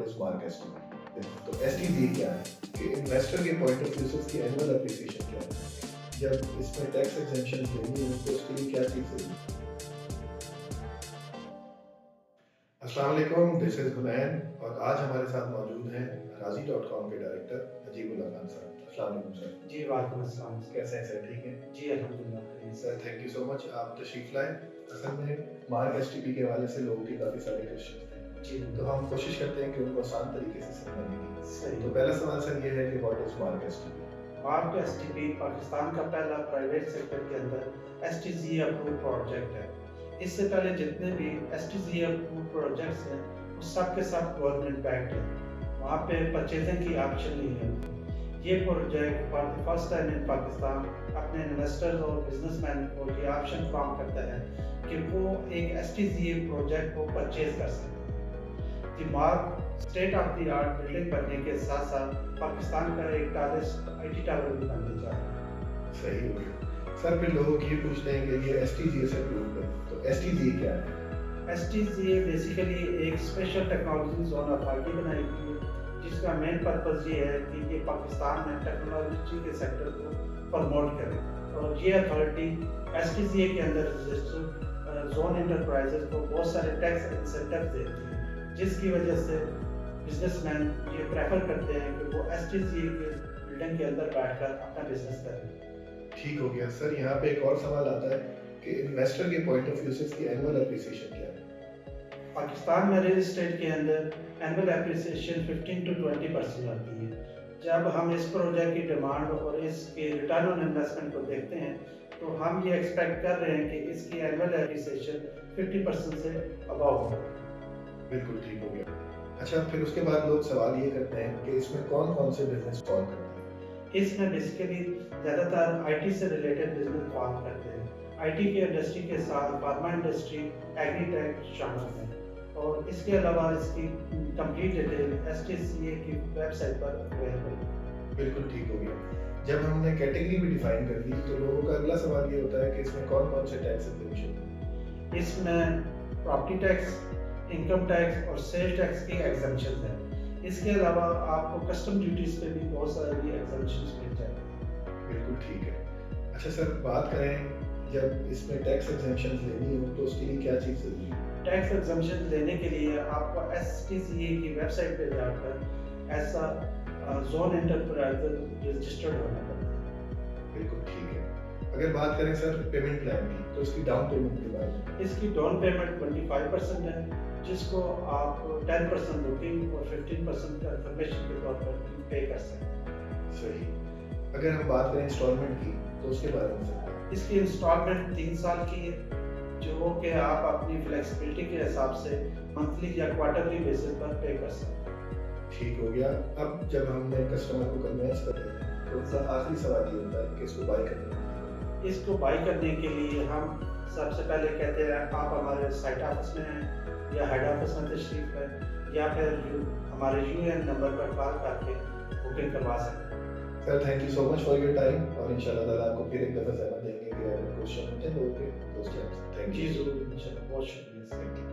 Is mark STP. तो STP क्या है कि इन्वेस्टर के पॉइंट ऑफ व्यू से इसकी एनुअल एप्रिसिएशन क्या है, जब इसमें टैक्स एग्जेम्पशन लेनी हो तो उसके लिए क्या चीज़ ज़रूरी है. अस्सलाम वालेकुम, दिस इज़ हुनैन और आज हमारे साथ मौजूद हैं राजी.com के डायरेक्टर अजीबुल्लाह खान साहब. अस्सलाम वालेकुम सर. जी वालेकुम अस्सलाम. कैसे हैं सर, ठीक हैं? जी अल्हम्दुलिल्लाह. Sir thank you so much, आप तशरीफ़ लाए. असल में मार्क एसटीपी के हवाले से लोगों के काफ़ी सारे क्वेश्चन थे, जी तो हम कोशिश करते हैं कि उनको आसान तरीके से समझाने की. सही. तो पहला सवाल सर ये है कि what is mark STP. Mark STP Pakistan का पहला प्राइवेट सेक्टर के अंदर एसटीजी अप्रूव प्रोजेक्ट है. इससे पहले जितने भी एसटीजी अप्रूव प्रोजेक्ट्स हैं वो सब के सब गवर्नमेंट बैक्ड है. वहाँ पे परचेजिंग की ऑप्शन नहीं है. ये project for the first time in Pakistan अपने इन्वेस्टर्स और बिजनेसमैन को ये ऑप्शन फॉर्म करता है कि वो एक एसटीजी प्रोजेक्ट को परचेज कर सकते हैं. Mark state of the art building बनने के साथ साथ पाकिस्तान का एक टालेस्ट आईटी टावर भी बनने जा रहा है. सही हो गया सर. फिर लोग ये पूछते हैं कि ये एसटीजी से अप्रूव है, तो एसटीजी क्या है? एसटीजी बेसिकली एक स्पेशल टेक्नोलॉजी जोन अथॉरिटी बनाई गई है जिसका मेन पर्पस ये है कि ये पाकिस्तान में टेक्नोलॉजी के सेक्टर को प्रमोट करे. और ये अथॉरिटी एसटीजी के अंदर रजिस्टर्ड जोन इंटरप्राइजेज को बहुत सारे टैक्स इंसेंटिव देती है, जिसकी वजह से बिजनेसमैन ये प्रेफर करते हैं कि वो एसटीजी के बिल्डिंग के अंदर बैठकर अपना बिजनेस करें. ठीक हो गया सर. यहाँ पे एक और सवाल आता है कि इन्वेस्टर के पॉइंट ऑफ व्यू से इसकी एनुअल एप्रिसिएशन क्या है. पाकिस्तान में रियल एस्टेट के अंदर एनुअल एप्रिसिएशन 15 to 20% आती है. जब हम इस प्रोजेक्ट की डिमांड और इसके रिटर्न ऑन इन्वेस्टमेंट को देखते हैं तो हम ये एक्सपेक्ट कर रहे हैं कि इसकी एनुअल एप्रिसिएशन 50% से अबव हो. बिल्कुल ठीक हो गया. अच्छा, फिर उसके बाद लोग सवाल ये करते हैं कि इसमें कौन कौन से बिजनेस फॉल करते हैं. इसमें बेसिकली ज़्यादातर आईटी से रिलेटेड बिजनेस फॉर्म करते हैं. आईटी की इंडस्ट्री के साथ फार्मा इंडस्ट्री, एग्रीटेक शामिल है. और इसके अलावा इसकी कंप्लीट डिटेल एसटीसीए की वेबसाइट पर अवेलेबल है. बिल्कुल ठीक हो गया. जब हमने कैटेगरी भी डिफाइन कर दी तो लोगों का अगला सवाल ये होता है कि इसमें कौन कौन से टैक्स एग्जेम्पशन हैं. इसमें प्रॉपर्टी टैक्स, इनकम टैक्स और सेल टैक्स की एग्जम्पशन है. इसके अलावा आपको कस्टम ड्यूटीज पे भी बहुत सारी एग्जम्पशंस मिल जाएंगे. बिल्कुल ठीक है. अच्छा सर, बात करें जब इसमें टैक्स एग्जेम्पशन लेनी हो तो उसके लिए क्या चीज़ ज़रूरी है. टैक्स एग्जम्पशन लेने के लिए आपको एसटीसीए की वेबसाइट पे जाकर ऐसा जोन इंटरप्राइजर रजिस्टर्ड होना पड़ता है. बिल्कुल ठीक है. अगर बात करें सर पेमेंट प्लान की तो इसकी डाउन पेमेंट के बारे में. इसकी डाउन पेमेंट 25% है, जिसको आप 10% बुकिंग और 15% कंफर्मेशन के तौर पर पे कर सकते हैं. सही. अगर हम बात करें इंस्टॉलमेंट की तो उसके बारे में सर. इसकी इंस्टॉलमेंट 3 साल की है, जो कि आप अपनी फ्लेक्सिबिलिटी के हिसाब से मंथली या क्वार्टरली बेसिस पर पे कर सकते हैं. ठीक हो गया. अब जब हमने कस्टमर को कन्वेंस कर दिया तो उसका आखिरी सवाल ये होता है कि इसको बाय करना है. इसको बाई करने के लिए हम सबसे पहले कहते हैं आप हमारे साइट ऑफिस में हैं या हेड ऑफिस में तशरीफ है या फिर हमारे यूएन नंबर पर कॉल करके बुकिंग करवा सकते हैं. Sir thank you so much for your time और इंशाल्लाह ताला आपको फिर एक दफ़ा जहमत देंगे कि अगर क्वेश्चन होते हैं लोगों के तो उसके आंसर. Thank ji you. जरूर इंशाल्लाह. बहुत शुक्रिया. Thank you.